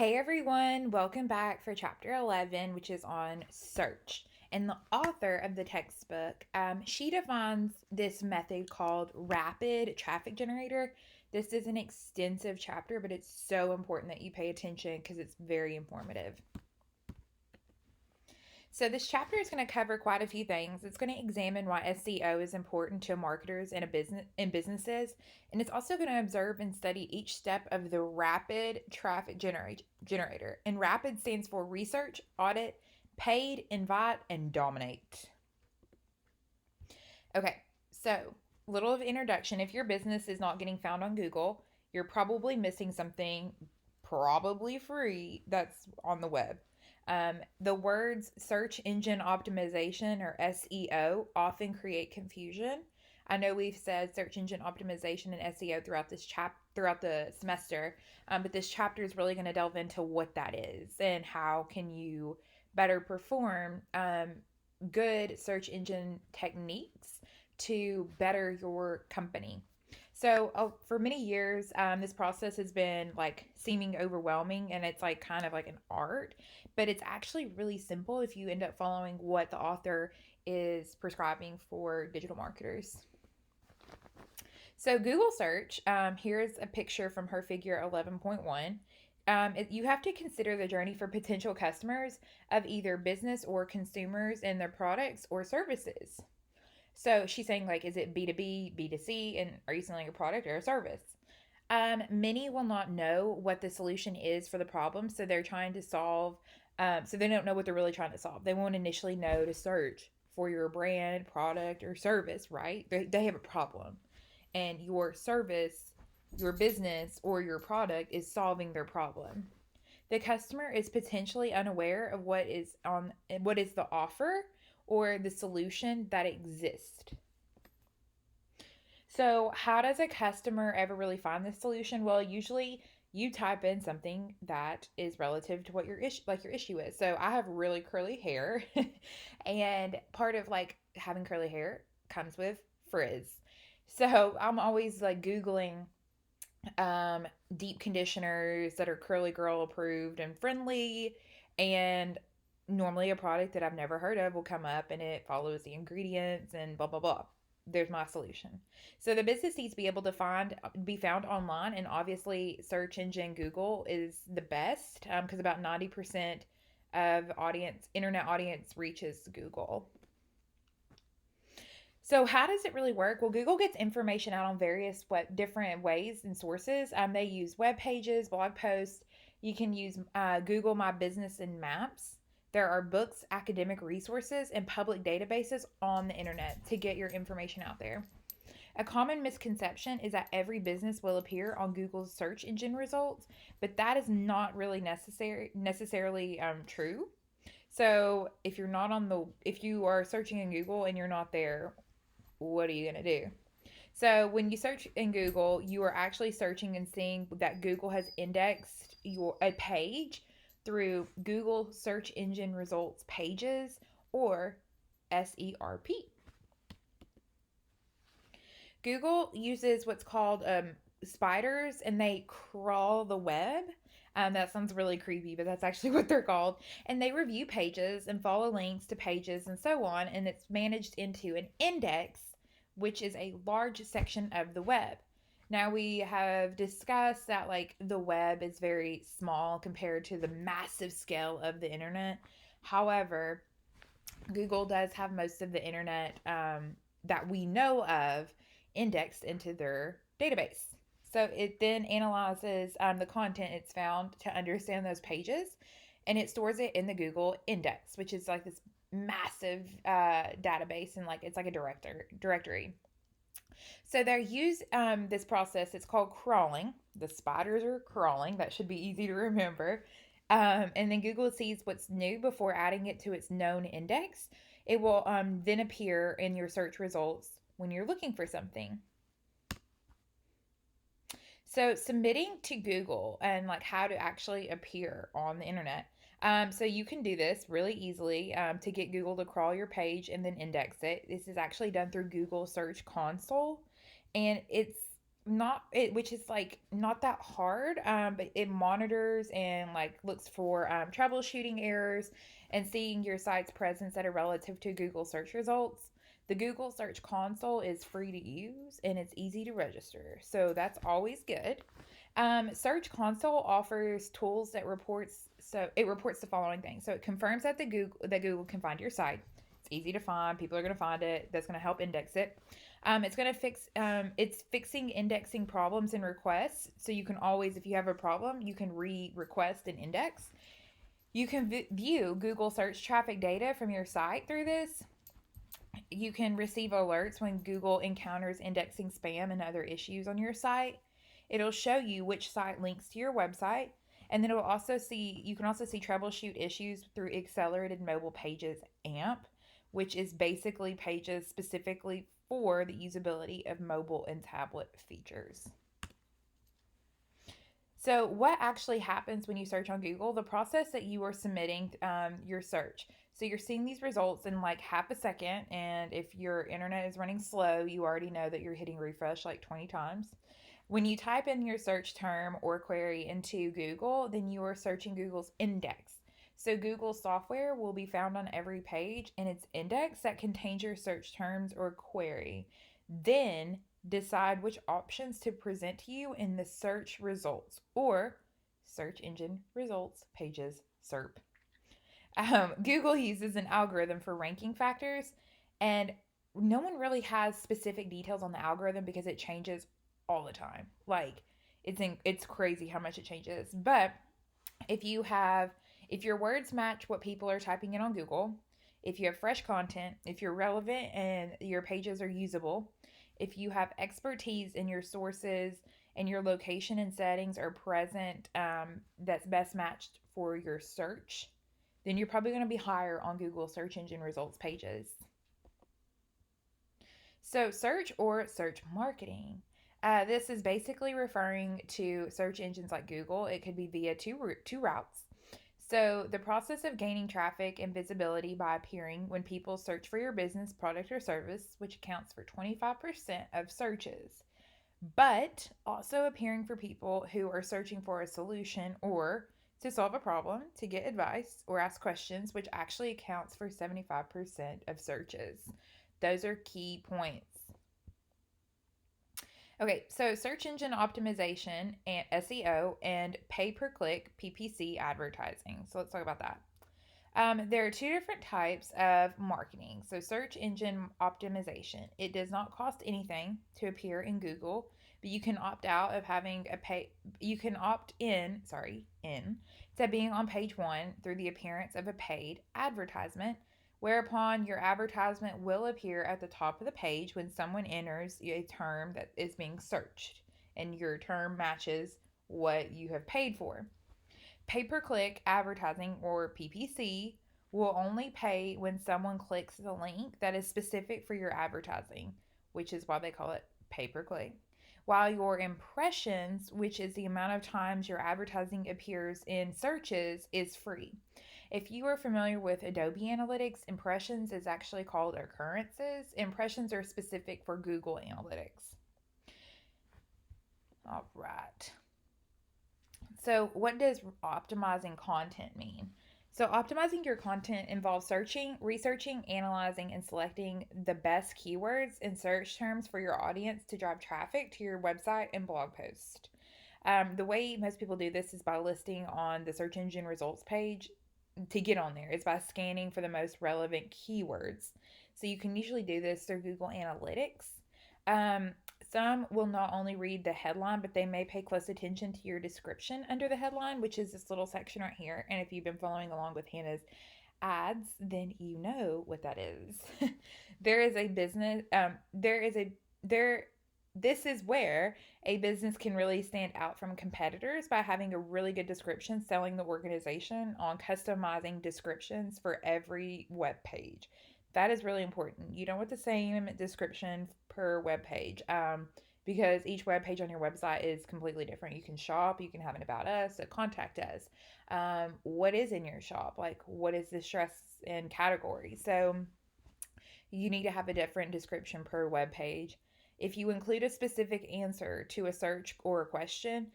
Hey everyone, welcome back for chapter 11, which is on search. And the author of the textbook, she defines this method called rapid traffic generator. This is an extensive chapter, but it's so important that you pay attention because it's very informative. So this chapter is going to cover quite a few things. It's going to examine why SEO is important to marketers and businesses, and it's also going to observe and study each step of the rapid traffic generator. And rapid stands for research, audit, paid, invite, and dominate. Okay, so little of introduction. If your business is not getting found on Google, you're probably missing something, probably free, that's on the web. The words search engine optimization or SEO often create confusion. I know we've said search engine optimization and SEO throughout the semester, but this chapter is really going to delve into what that is and how can you better perform good search engine techniques to better your company. So, for many years, this process has been like seeming overwhelming and it's like kind of like an art, but it's actually really simple if you end up following what the author is prescribing for digital marketers. So, Google search, here's a picture from her figure 11.1. You have to consider the journey for potential customers of either business or consumers and their products or services. So she's saying, like, is it B2B, B2C, and are you selling a product or a service? Many will not know what the solution is for the problem, so they're trying to solve, so they don't know what they're really trying to solve. They won't initially know to search for your brand, product, or service, right? They have a problem, and your service, your business, or your product is solving their problem. The customer is potentially unaware of what is the offer or the solution that exists. So, how does a customer ever really find this solution? Well, usually you type in something that is relative to what your issue is. So, I have really curly hair, and part of like having curly hair comes with frizz. So, I'm always like googling um, deep conditioners that are curly girl approved and friendly, and normally a product that I've never heard of will come up and it follows the ingredients and blah blah blah. There's my solution. So the business needs to be able to be found online, and obviously search engine Google is the best because about 90% of internet audience reaches Google. So how does it really work? Well, Google gets information out on various different ways and sources. They use web pages, blog posts. You can use Google My Business and Maps. There are books, academic resources, and public databases on the internet to get your information out there. A common misconception is that every business will appear on Google's search engine results, but that is not really necessarily true. So if you are searching in Google and you're not there, what are you going to do? So when you search in Google, you are actually searching and seeing that Google has indexed a page through Google search engine results pages or SERP. Google uses what's called spiders, and they crawl the web. That sounds really creepy, but that's actually what they're called. And they review pages and follow links to pages and so on, and it's managed into an index, which is a large section of the web. Now, we have discussed that like the web is very small compared to the massive scale of the internet. However, Google does have most of the internet that we know of indexed into their database. So it then analyzes the content it's found to understand those pages, and it stores it in the Google Index, which is like this massive database, and like it's like a directory. So they use this process. It's called crawling. The spiders are crawling. That should be easy to remember. And then Google sees what's new before adding it to its known index. It will then appear in your search results when you're looking for something. So submitting to Google and like how to actually appear on the internet. So you can do this really easily to get Google to crawl your page and then index it. This is actually done through Google Search Console, and it's not it, which is like not that hard, but it monitors and like looks for troubleshooting errors and seeing your site's presence that are relative to Google search results. The Google Search Console is free to use and it's easy to register, so that's always good. Search Console offers tools that reports the following things. So it confirms that Google can find your site. It's easy to find. People are going to find it. That's going to help index it. It's going to fix. It's fixing indexing problems and requests. So you can always, if you have a problem, you can request an index. You can view Google search traffic data from your site through this. You can receive alerts when Google encounters indexing spam and other issues on your site. It'll show you which site links to your website, and then you can also see troubleshoot issues through Accelerated Mobile Pages AMP, which is basically pages specifically for the usability of mobile and tablet features. So, what actually happens when you search on Google? The process that you are submitting your search. So, you're seeing these results in like half a second, and if your internet is running slow, you already know that you're hitting refresh like 20 times. When you type in your search term or query into Google, then you are searching Google's index. So, Google's software will be found on every page in its index that contains your search terms or query. Then decide which options to present to you in the search results or search engine results pages SERP. Google uses an algorithm for ranking factors, and no one really has specific details on the algorithm because it changes all the time. Like it's crazy how much it changes. But if you have if your words match what people are typing in on Google, if you have fresh content, if you're relevant and your pages are usable, if you have expertise in your sources and your location and settings are present, that's best matched for your search, then you're probably going to be higher on Google search engine results pages. So, search or search marketing. This is basically referring to search engines like Google. It could be via two routes. So, the process of gaining traffic and visibility by appearing when people search for your business, product, or service, which accounts for 25% of searches, but also appearing for people who are searching for a solution or to solve a problem, to get advice, or ask questions, which actually accounts for 75% of searches. Those are key points. Okay, so search engine optimization and SEO and pay per click PPC advertising. So let's talk about that. There are two different types of marketing. So, search engine optimization. It does not cost anything to appear in Google, but you can opt out of having a pay. You can opt in, to being on page one through the appearance of a paid advertisement, whereupon your advertisement will appear at the top of the page when someone enters a term that is being searched, and your term matches what you have paid for. Pay per click advertising, or PPC, will only pay when someone clicks the link that is specific for your advertising, which is why they call it pay per click. While your impressions, which is the amount of times your advertising appears in searches, is free. If you are familiar with Adobe Analytics, impressions is actually called occurrences. Impressions are specific for Google Analytics. All right. So, what does optimizing content mean? So, optimizing your content involves searching, researching, analyzing, and selecting the best keywords and search terms for your audience to drive traffic to your website and blog post. The way most people do this is by listing on the search engine results page to get on there. It's by scanning for the most relevant keywords. So, you can usually do this through Google Analytics. Um, some will not only read the headline, but they may pay close attention to your description under the headline, which is this little section right here. And if you've been following along with Hannah's ads, then you know what that is. There is a business, there is a, there, This is where a business can really stand out from competitors by having a really good description, selling the organization on customizing descriptions for every web page. That is really important. You don't want the same description per web page, because each web page on your website is completely different. You can shop, you can have an about us, a contact us. What is in your shop? Like, what is the stress and category? So, you need to have a different description per web page. If you include a specific answer to a search or a question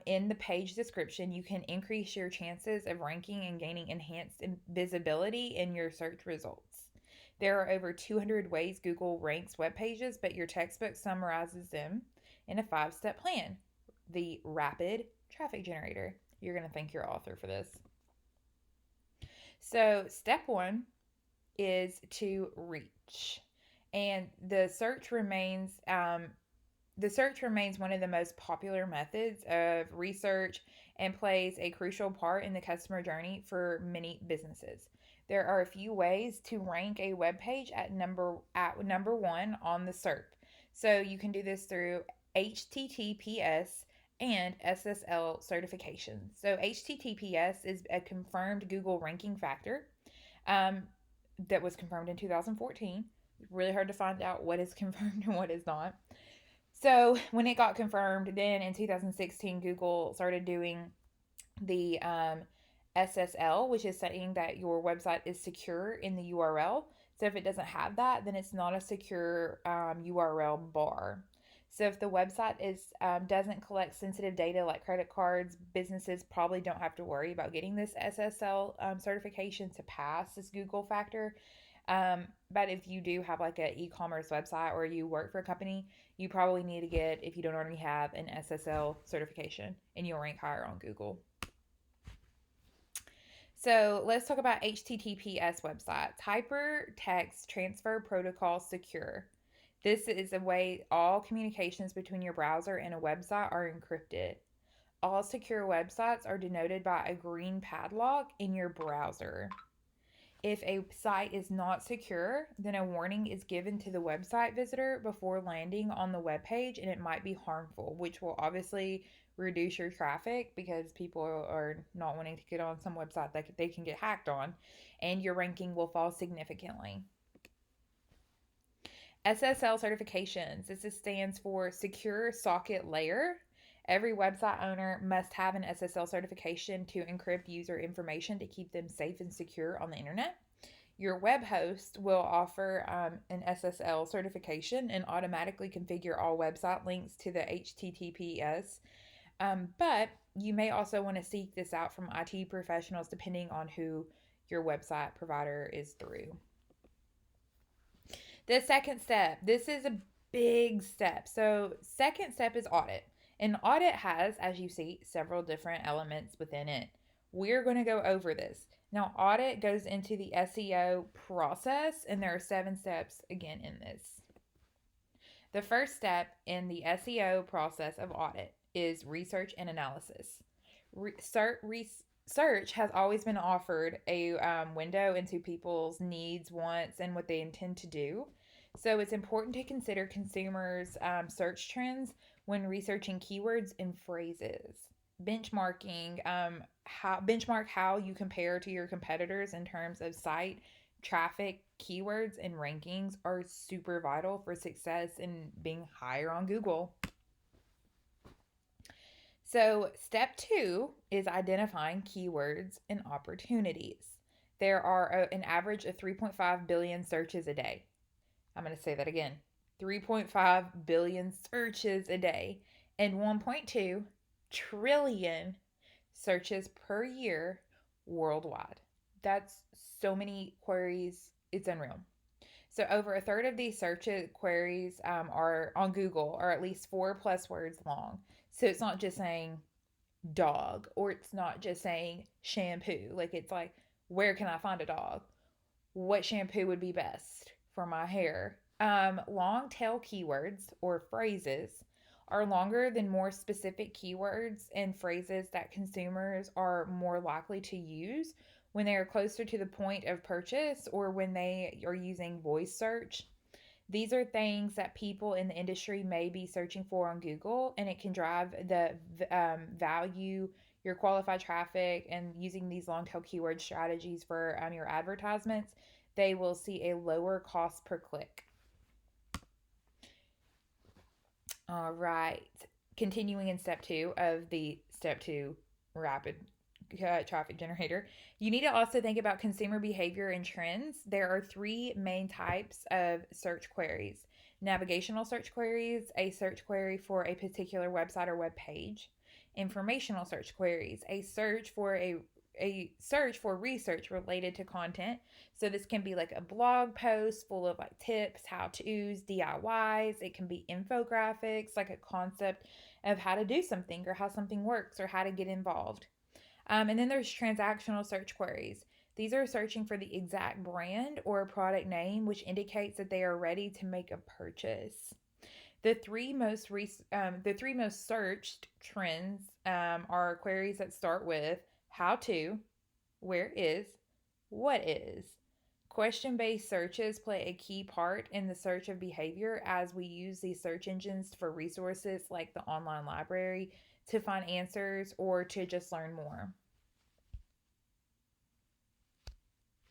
in the page description, you can increase your chances of ranking and gaining enhanced visibility in your search results. There are over 200 ways Google ranks web pages, but your textbook summarizes them in a 5-step plan. The Rapid Traffic Generator. You're going to thank your author for this. So, step one is to reach. And the search remains one of the most popular methods of research and plays a crucial part in the customer journey for many businesses. There are a few ways to rank a web page at number one on the SERP. So you can do this through HTTPS and SSL certification. So HTTPS is a confirmed Google ranking factor that was confirmed in 2014. Really hard to find out what is confirmed and what is not. So when it got confirmed, then in 2016, Google started doing the SSL, which is saying that your website is secure in the URL. So if it doesn't have that, then it's not a secure URL bar. So if the website doesn't collect sensitive data like credit cards, businesses probably don't have to worry about getting this SSL certification to pass this Google factor. But if you do have like an e-commerce website or you work for a company, you probably need to get, if you don't already have, an SSL certification, and you'll rank higher on Google. So let's talk about HTTPS websites. Hypertext Transfer Protocol Secure. This is a way all communications between your browser and a website are encrypted. All secure websites are denoted by a green padlock in your browser. If a site is not secure, then a warning is given to the website visitor before landing on the web page, and it might be harmful, which will obviously reduce your traffic because people are not wanting to get on some website that they can get hacked on, and your ranking will fall significantly. SSL certifications. This stands for Secure Socket Layer. Every website owner must have an SSL certification to encrypt user information to keep them safe and secure on the internet. Your web host will offer an SSL certification and automatically configure all website links to the HTTPS. But you may also want to seek this out from IT professionals depending on who your website provider is through. The second step, this is a big step. So, second step is audit. An audit has, as you see, several different elements within it. We're going to go over this. Now, audit goes into the SEO process, and there are 7 steps again in this. The first step in the SEO process of audit is research and analysis. Search has always been offered a window into people's needs, wants, and what they intend to do. So it's important to consider consumers' search trends when researching keywords and phrases. Benchmark how you compare to your competitors in terms of site traffic, keywords, and rankings are super vital for success in being higher on Google. So step 2 is identifying keywords and opportunities. There are an average of 3.5 billion searches a day. I'm going to say that again. 3.5 billion searches a day and 1.2 trillion searches per year worldwide. That's so many queries. It's unreal. So over a third of these search queries are on Google are at least 4+ words long. So it's not just saying dog, or it's not just saying shampoo. Like, it's like, where can I find a dog? What shampoo would be best for my hair? Long tail keywords or phrases are longer than more specific keywords and phrases that consumers are more likely to use when they are closer to the point of purchase or when they are using voice search. These are things that people in the industry may be searching for on Google, and it can drive the value, your qualified traffic, and using these long tail keyword strategies for your advertisements, they will see a lower cost per click. All right. Continuing in step 2 of the step 2 rapid traffic generator, you need to also think about consumer behavior and trends. There are 3 main types of search queries: Navigational search queries, a search query for a particular website or web page. Informational search queries, a search for research related to content. So this can be like a blog post full of like tips, how to's, DIYs. It can be infographics, like a concept of how to do something or how something works or how to get involved. And then there's transactional search queries. These are searching for the exact brand or product name, which indicates that they are ready to make a purchase. The three most searched trends are queries that start with how to, where is, what is. Question based searches play a key part in the search of behavior as we use these search engines for resources like the online library to find answers or to just learn more.